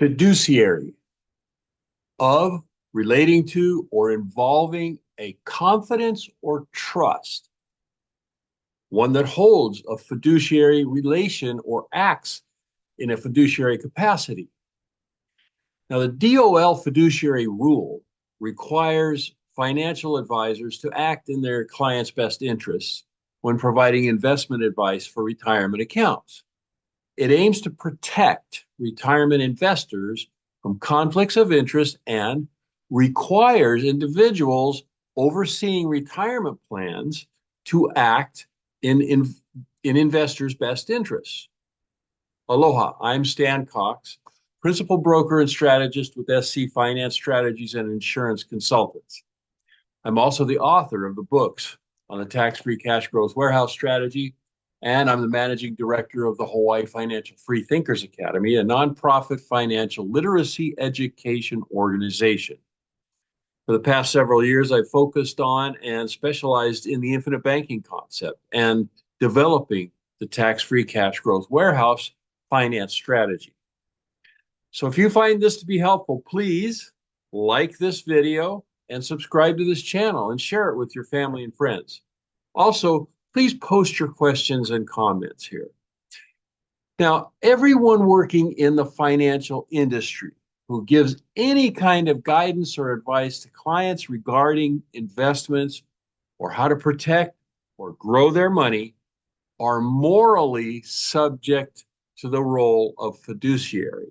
Fiduciary, of, relating to, or involving a confidence or trust, one that holds a fiduciary relation or acts in a fiduciary capacity. Now, the DOL fiduciary rule requires financial advisors to act in their clients' best interests when providing investment advice for retirement accounts. It aims to protect retirement investors from conflicts of interest and requires individuals overseeing retirement plans to act in investors' best interests. Aloha, I'm Stan Cox, principal broker and strategist with SC Finance Strategies and Insurance Consultants. I'm also the author of the books on the tax-free cash growth warehouse strategy, and I'm the managing director of the Hawaii Financial Free Thinkers Academy, a nonprofit financial literacy education organization. For the past several years, I've focused on and specialized in the infinite banking concept and developing the tax-free cash growth warehouse finance strategy. So if you find this to be helpful, please like this video and subscribe to this channel and share it with your family and friends. Also, please post your questions and comments here. Now, everyone working in the financial industry who gives any kind of guidance or advice to clients regarding investments or how to protect or grow their money are morally subject to the role of fiduciary,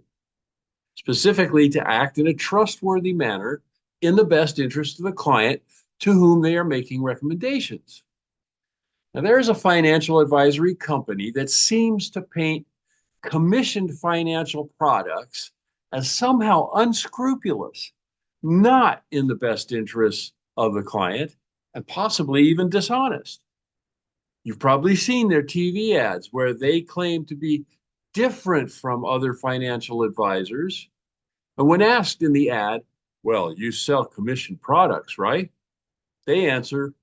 specifically to act in a trustworthy manner in the best interest of the client to whom they are making recommendations. Now, there's a financial advisory company that seems to paint commissioned financial products as somehow unscrupulous, not in the best interest of the client, and possibly even dishonest. You've probably seen their TV ads where they claim to be different from other financial advisors. And when asked in the ad, well, you sell commissioned products, right? They answer,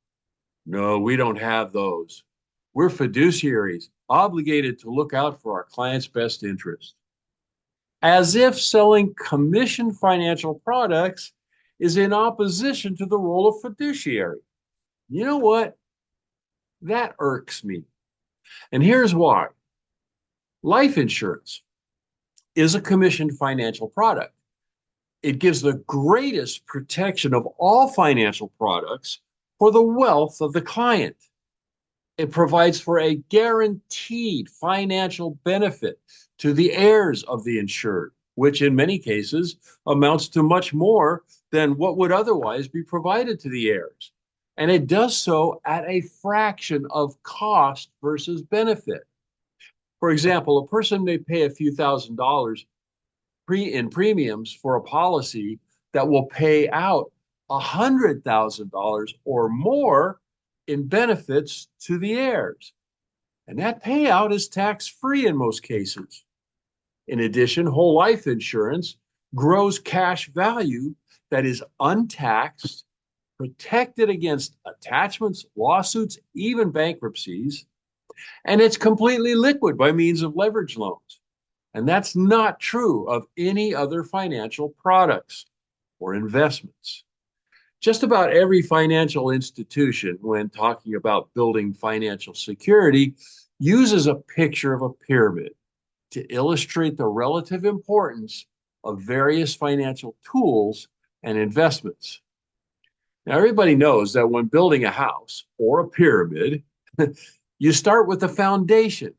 no, we don't have those. We're fiduciaries obligated to look out for our clients' best interest. As if selling commissioned financial products is in opposition to the role of fiduciary. You know what? That irks me. And here's why. Life insurance is a commissioned financial product. It gives the greatest protection of all financial products for the wealth of the client. It provides for a guaranteed financial benefit to the heirs of the insured, which in many cases amounts to much more than what would otherwise be provided to the heirs. And it does so at a fraction of cost versus benefit. For example, a person may pay a few $1,000s in premiums for a policy that will pay out $100,000 or more in benefits to the heirs. And that payout is tax-free in most cases. In addition, whole life insurance grows cash value that is untaxed, protected against attachments, lawsuits, even bankruptcies, and it's completely liquid by means of leverage loans. And that's not true of any other financial products or investments. Just about every financial institution, when talking about building financial security, uses a picture of a pyramid to illustrate the relative importance of various financial tools and investments. Now, everybody knows that when building a house or a pyramid, you start with the foundation.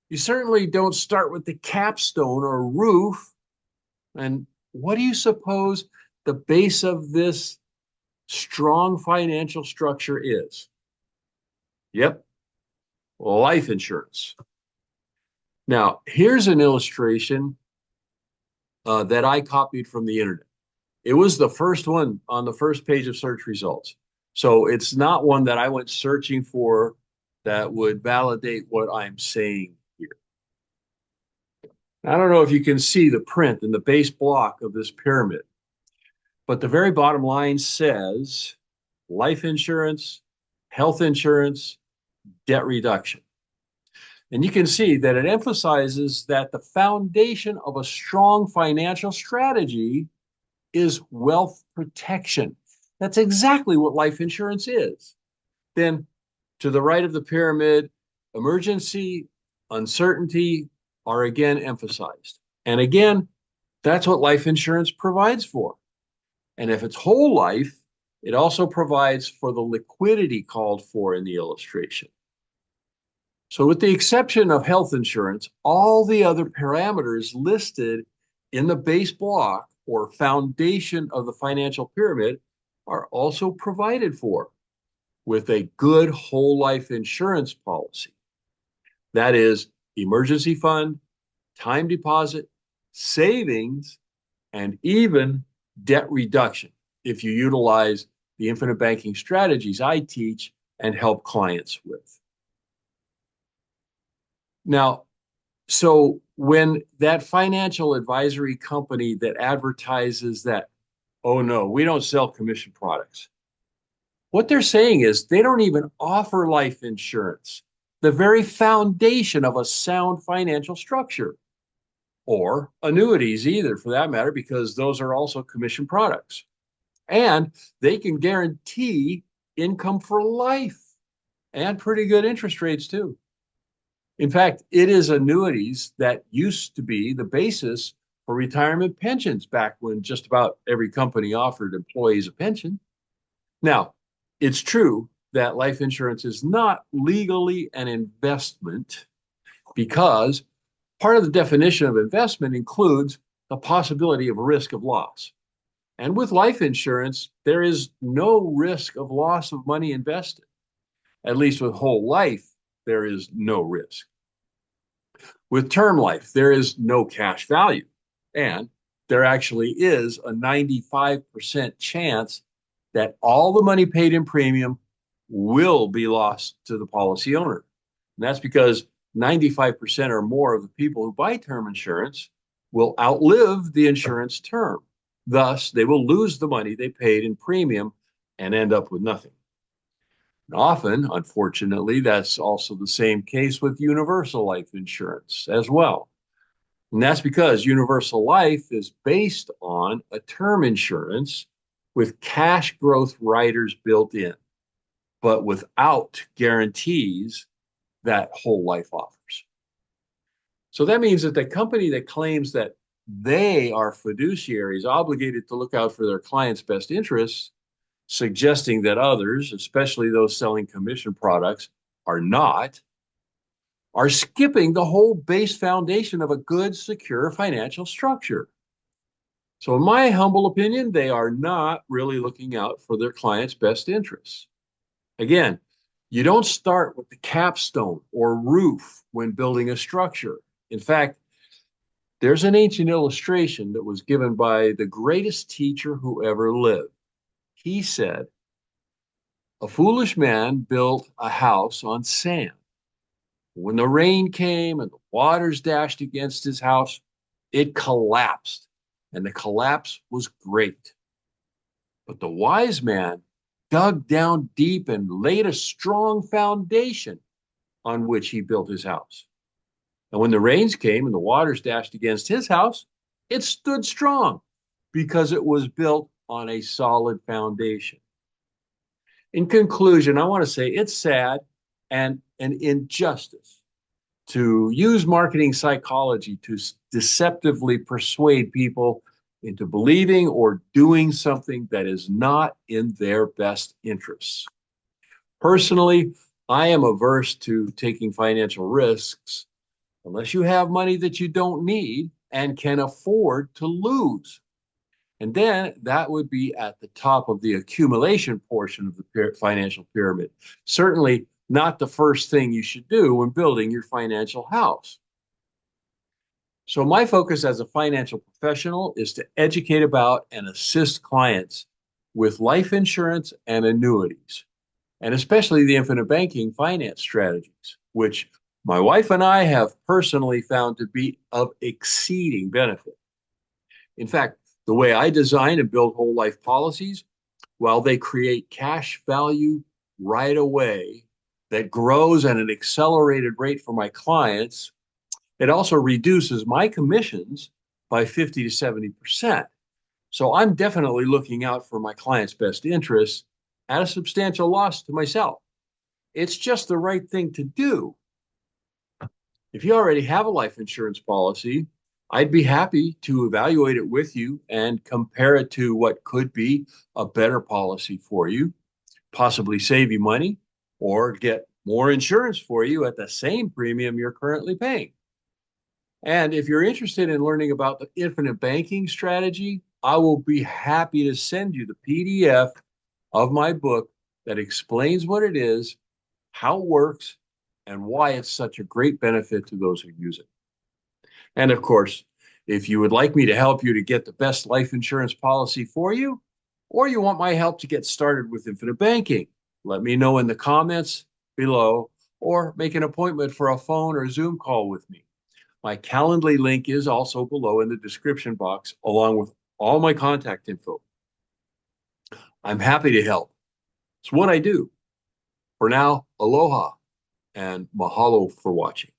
You certainly don't start with the capstone or roof. And what do you suppose the base of this strong financial structure is? Yep, life insurance. Now, here's an illustration that I copied from the internet. It was the first one on the first page of search results. So it's not one that I went searching for that would validate what I'm saying here. I don't know if you can see the print in the base block of this pyramid, but the very bottom line says life insurance, health insurance, debt reduction. And you can see that it emphasizes that the foundation of a strong financial strategy is wealth protection. That's exactly what life insurance is. Then to the right of the pyramid, emergency, uncertainty are again emphasized. And again, that's what life insurance provides for. And if it's whole life, it also provides for the liquidity called for in the illustration. So, with the exception of health insurance, all the other parameters listed in the base block or foundation of the financial pyramid are also provided for with a good whole life insurance policy. That is emergency fund, time deposit, savings, and even debt reduction if you utilize the infinite banking strategies I teach and help clients with. Now, so when that financial advisory company that advertises that, oh no, we don't sell commission products, what they're saying is they don't even offer life insurance, the very foundation of a sound financial structure, or annuities either for that matter, because those are also commission products. And they can guarantee income for life and pretty good interest rates too. In fact, it is annuities that used to be the basis for retirement pensions back when just about every company offered employees a pension. Now, it's true that life insurance is not legally an investment because part of the definition of investment includes the possibility of a risk of loss. And with life insurance, there is no risk of loss of money invested. At least with whole life, there is no risk. With term life, there is no cash value. And there actually is a 95% chance that all the money paid in premium will be lost to the policy owner. And that's because 95% or more of the people who buy term insurance will outlive the insurance term. Thus, they will lose the money they paid in premium and end up with nothing. And often, unfortunately, that's also the same case with universal life insurance as well. And that's because universal life is based on a term insurance with cash growth riders built in, but without guarantees that whole life offers. So that means that the company that claims that they are fiduciaries obligated to look out for their clients' best interests, suggesting that others, especially those selling commission products, are not, are skipping the whole base foundation of a good, secure financial structure. So, in my humble opinion, they are not really looking out for their clients' best interests. Again, you don't start with the capstone or roof when building a structure. In fact, there's an ancient illustration that was given by the greatest teacher who ever lived. He said, a foolish man built a house on sand. When the rain came and the waters dashed against his house, it collapsed, and the collapse was great. But the wise man dug down deep and laid a strong foundation on which he built his house. And when the rains came and the waters dashed against his house, it stood strong because it was built on a solid foundation. In conclusion, I want to say it's sad and an injustice to use marketing psychology to deceptively persuade people into believing or doing something that is not in their best interests. Personally, I am averse to taking financial risks unless you have money that you don't need and can afford to lose. And then that would be at the top of the accumulation portion of the financial pyramid. Certainly not the first thing you should do when building your financial house. So my focus as a financial professional is to educate about and assist clients with life insurance and annuities, and especially the infinite banking finance strategies, which my wife and I have personally found to be of exceeding benefit. In fact, the way I design and build whole life policies, while they create cash value right away, that grows at an accelerated rate for my clients, it also reduces my commissions by 50 to 70%. So I'm definitely looking out for my client's best interests at a substantial loss to myself. It's just the right thing to do. If you already have a life insurance policy, I'd be happy to evaluate it with you and compare it to what could be a better policy for you, possibly save you money or get more insurance for you at the same premium you're currently paying. And if you're interested in learning about the infinite banking strategy, I will be happy to send you the PDF of my book that explains what it is, how it works, and why it's such a great benefit to those who use it. And of course, if you would like me to help you to get the best life insurance policy for you, or you want my help to get started with infinite banking, let me know in the comments below or make an appointment for a phone or Zoom call with me. My Calendly link is also below in the description box, along with all my contact info. I'm happy to help. It's what I do. For now, aloha and mahalo for watching.